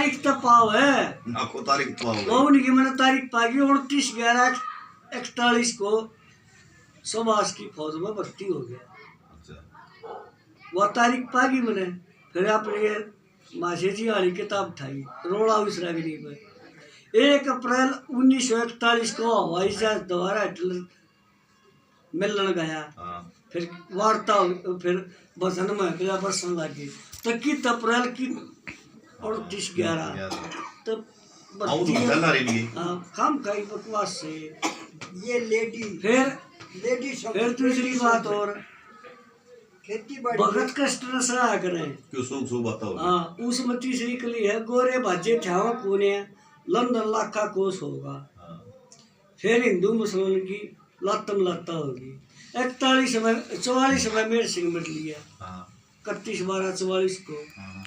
तारीख तो पाओ है आपको तारीख तो वो उनकी मैंने तारीख पाई 29/11/41 को समाज की फौज में भर्ती हो गया। अच्छा वो तारीख पागी मैंने। फिर आपने ये माशे जी वाली किताब उठाई रोड़ा उसरागनी में 1 अप्रैल 1941 को हवाई जहाज दोबारा हिटलर मिलन गया। हाँ फिर वार्ता फिर बसन में फिर बसन लगी तो 21 अप्रैल की 29/11 तो आओ तो चल रही नहीं काम कई बकवास से ये लेडी फिर दूसरी बात और खेती बाड़ी भगत कष्ट न सहा करें क्यों सूख सूख बताओ हाँ उस मती से निकली है गोरे भाजे छावा कोने लंदन लाखा कोस होगा। हाँ फिर हिंदू मुसलमान की लातम लाता होगी 44 में मेर सिंह मिट लिया हाँ 31/12/44 को हाँ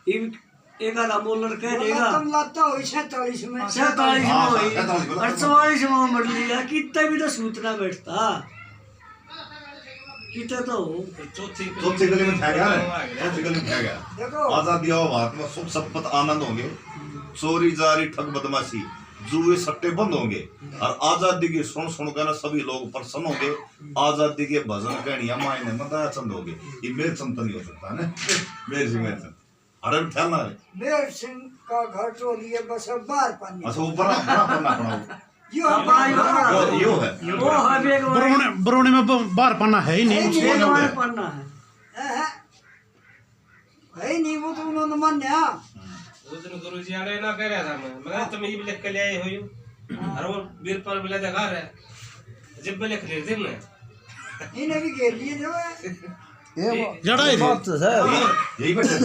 एक आधा मोलर कह देगा तुम लाता हो 47 में 47 में हाँ, हुई 47 में। और 44 में मर लिया कितना भी तो सूतना बैठता कितना तो हो चौथी गली में था गया चौथी गली में था गया देखो आजादी और भारत में सुख संपत आनंद होंगे चोरी जारी ठग बदमाशी जुए सट्टे बंद होंगे और आजादी की सुन कर सभी लोग प्रसन्न होंगे। आजादी के भजन कहानियां मायने में दया चंद होंगे। ये मेरे चंद तो नहीं हो सकता है ना मेरे सिंह मेरे चंद अरे ख्याल ना रे मेर सिंह का घर तो लिए बस बाहर पानी अच्छा ऊपर पढ़ना पड़ा यो यो है वो है बेग बरौनी में बाहर पन्ना है ही नहीं। में पढ़ना है है नहीं वो तो उन्होंने मान्या उस दिन गुरुजी आने ना कह रहा था मैं तुम ये भी लिख के ले आए हो और वो वीर पर मिला जगह है जब भी लिख ले थे मैं इन्हें भी घेर लिए जो है जड़ा है यही बैठे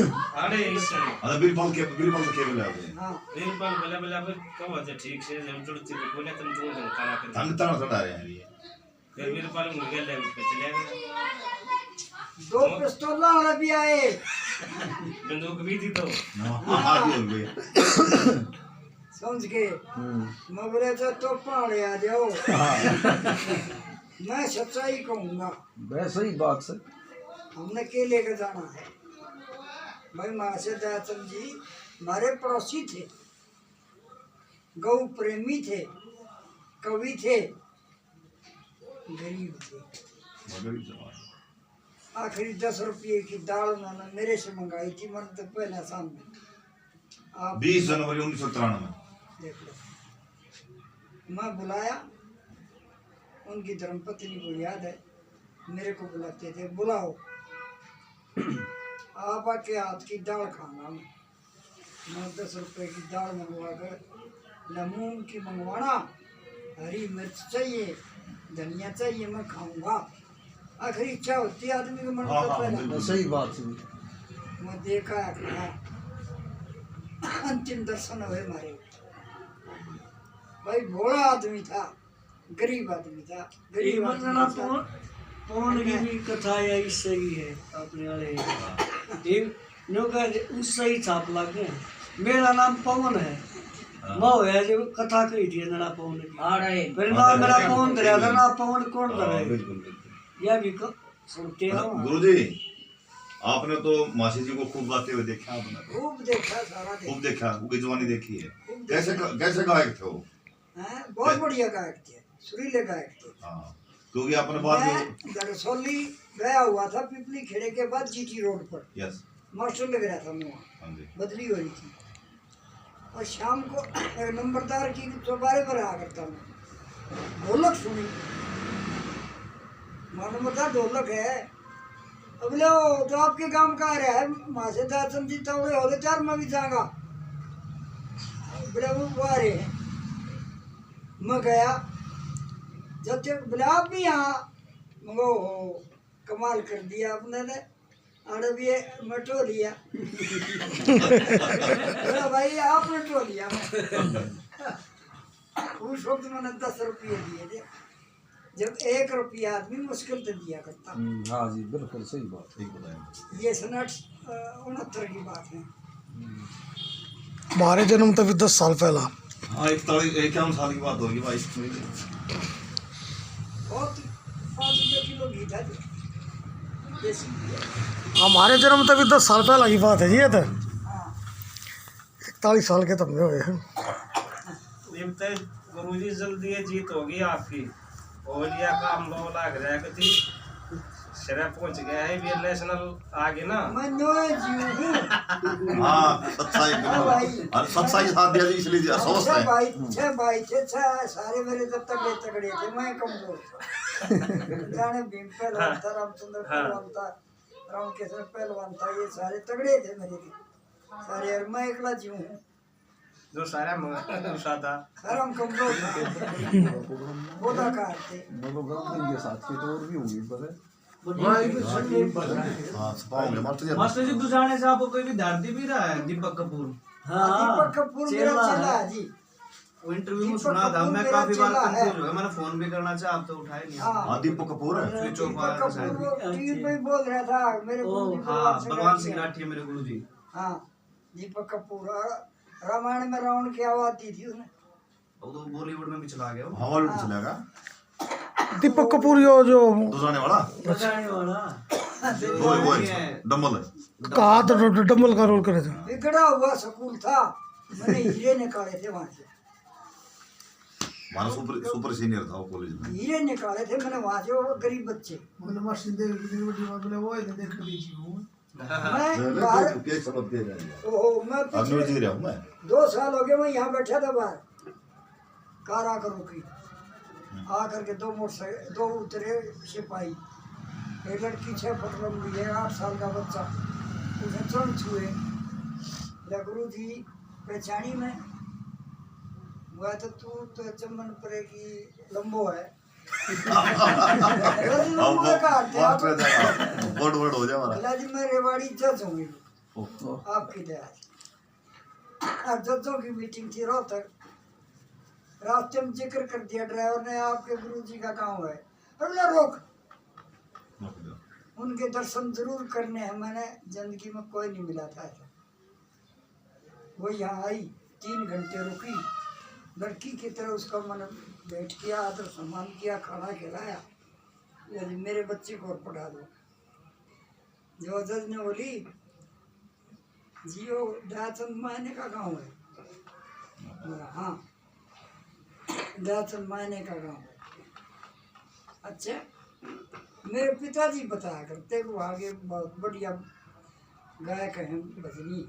अरे इस अरे बिरबल के बोले आपने हाँ वीर पर मिला मिला पर कब आता ठीक से जब जुड़ती तो बोले तुम तुम करा कर हम तना चढ़ा रहे हैं ये फिर वीर पर मुझे ले पे चले गए 2 पिस्तौल वाला भी आए बंदूक भी थी तो हां हो गए समझ के मैं बोले तो पहाड़े आ जाओ मैं सच्चाई कहूँगा वैसे ही बात से हमने के लेकर जाना है भाई महाशय दयाचंद जी हमारे पड़ोसी थे गौ प्रेमी थे कवि थे गरीब थे आखिरी 10 रुपये की दाल उन्होंने मेरे से मंगाई थी मैंने तो पहले सामने आप 20 जनवरी 1993 देख लो मैं बुलाया उनकी धर्मपत्नी को याद है मेरे को बुलाते थे बुलाओ आप आके हाथ की दाल खाना मैं 10 रुपए की दाल मंगवा कर मूंग की मंगवाना हरी मिर्च चाहिए धनिया चाहिए मैं खाऊंगा आखिरी इच्छा होती है आदमी को मन हाँ, तो हाँ, पहले सही बात है। मैं देखा खाया अंतिम दर्शन हुए हमारे भाई भोला आदमी था गरीब आदमी था गरीब आदमी था पवन की भी कथा या इससे ही है अपने वाले नो का उससे ही छाप लगे। मेरा नाम पवन है मैं है जो कथा कही थी नड़ा पवन की फिर ना मेरा पवन धरा था ना पवन कौन धरे बिल्कुल यह भी सुनते हो गुरुजी आपने तो मासी जी को खूब गाते हुए देखा आपने खूब देखा सारा खूब देखा उनकी जवानी देखी है खूब कैसे गायक थे वो हैं बहुत बढ़िया गायक थे सुरीले गायक थे हाँ क्योंकि अपने बाद में मैं दरअसली गया हुआ था पिपली खेड़े के बाद जीटी रोड पर यस मास्टर लग रहा था मैं वहाँ हाँ जी बदली हो रही थी और शाम को एक नंबरदार की चौबारे पर आ करता मैं ढोलक सुनी मालूम होता ढोलक है अब लो तो आपके काम का आ रहा है वहाँ से दर्शन जी तो हो गए 4 मैं भी जाऊंगा बोले वो आ रहे हैं मैं गया जब तक बोले आप भी यहाँ मगो कमाल कर दिया आपने ने अरे भी मटो लिया बोला भाई आपने टो लिया उस वक्त मैंने 10 रुपये दिए थे जब 1 रुपया आदमी मुश्किल से दिया करता। हाँ जी बिल्कुल सही बात। ठीक बताएं ये 69 की बात है। हमारे जन्म तक 10 साल पहला। हाँ 51 साल की बात होगी भाई बहुत 5 रुपये किलो घी था देसी। हमारे जन्म तक 10 साल पहला की बात है जी ये तो। हाँ 41 साल के तब में हुए हैं। निमते गुरुजी जल्दी ये जीत होगी आपकी। ओलिया का हम लोग लाग रहा है कि शरीर पहुंच गया है भी नेशनल आगे ना। मैं नो जीव हूँ। हाँ सच्चाई बिल्कुल। और सच्चाई साथ दिया जी इसलिए सोच छह है भाई थे, छह सारे मेरे तो तगड़े तगड़े थे, मैं कमजोर था। जाने भीम पहलवान था, रामचंद्र पहलवान था, रामकेश्वर पहलवान था, ये सारे तगड़े थे मेरे के सारे, और मैं एकला जीव हूँ। जो सारा सादा सारा हम कमजोर थे, बोधाकार थे। बोलो गलत के साथ की तो और भी होगी पर हाँ सपाओगे मास्टर जी। मास्टर जी दुजाने से आपको कोई विद्यार्थी भी रहा है दीपक कपूर। हाँ दीपक कपूर मेरा चेला है जी। वो इंटरव्यू में दीपक सुना था, कपूर मैं मेरा काफी बार चेला है। कंफ्यूज हो गया, मैंने फोन भी करना चाहा आप तो उठाए नहीं। हाँ दीपक कपूर है। स्विच ऑफ दीपक आया था शायद। कपूर टीवी पे बोल रहा था मेरे गुरु जी हाँ बलवान सिंह सिंह राठी। राठी मेरे गुरु जी। हाँ दीपक कपूर, और रामायण में रावण की आवाज दी थी उसने। वो तो बॉलीवुड में भी चला गया वो। हमारे भी चलेगा दीपक कपूर जो दुजाने वाला बताने वाला वो डम्बल कहा तो डम्बल का रोल करे थे। बिगड़ा हुआ स्कूल था, मैंने हीरे निकाले थे वहां से। हमारा सुपर सीनियर था वो कॉलेज में। हीरे निकाले थे मैंने वहां से, वो गरीब बच्चे। मैं बाहर, क्या सबक दे रहे हैं ओहो मैं अग्नि पिछले जी रहा हूँ मैं 2 साल हो गए मैं यहाँ बैठा था बाहर, कार आकर रुकी, आकर के 2 मोटरसाइकिल 2 उतरे सिपाही, एक लड़की 6 फुट लंबी है, 8 साल का बच्चा, उसे चढ़ छुए। गुरु जी पहचानी में हुआ तो चमन परे की लंबो है। बोर्ड बोर्ड हो जाए हमारा अल्लाह जी मैं रेवाड़ी जज होंगी आपकी दया से। जजों की मीटिंग थी रोहतक, रास्ते में जिक्र कर दिया ड्राइवर ने, आपके गुरु जी का गाँव है। अल्लाह रोक, उनके दर्शन जरूर करने हैं, मैंने जिंदगी में कोई नहीं मिला था ऐसा। वो यहाँ आई, 3 घंटे रुकी, लड़की की तरह उसका मन भेंट किया, आदर सम्मान किया, खाना खिलाया, यदि मेरे बच्चे को और पढ़ा दो। जो जज ने बोली जियो दयाचंद मायने का गांव है, बोला हाँ दयाचंद मायने का गांव है। अच्छा मेरे पिताजी बताया करते वो आगे बहुत बढ़िया गायक हैं, भजनी।